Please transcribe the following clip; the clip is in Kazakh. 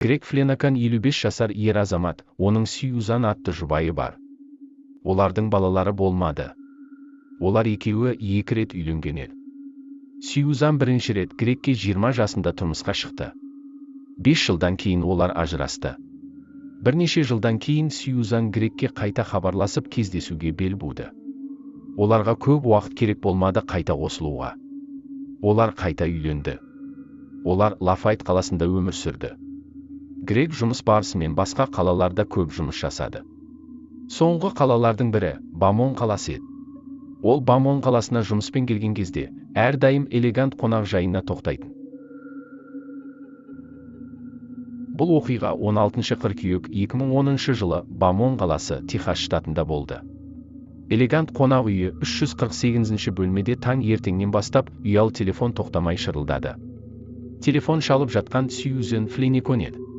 Грег Фленакан 55 жасар ер азамат, оның Сьюзан атты жұбайы бар. Олардың балалары болмады. Олар екеуі 2 рет үйленген еді. Сьюзан бірінші рет Грегке 20 жасында тұрмысқа шықты. 5 жылдан кейін олар ажырасты. Бірнеше жылдан кейін Сьюзан Грегке қайта хабарласып кездесуге бел буды. Оларға көп уақыт керек болмады қайта қосылуға. Олар қайта үйленді. Олар Лафайт қаласында өмір сүрді. Грег жұмыс барысымен басқа қалаларда көп жұмыс жасады. Соңғы қалалардың бірі Бамон қаласы еді. Ол Бамон қаласына жұмыспен келген кезде әрдайым элегант қонақжайына тоқтайтын. Бұл оқиға 16 қыркүйек 2010 жылы Бамон қаласы, Техас штатында болды. Элегант қонақ үйі 348 бөлмеде таң ертеңнен бастап ұялы телефон тоқтамай шырылдады. Телефон шалып жатқан Сьюзан Фленакан еді.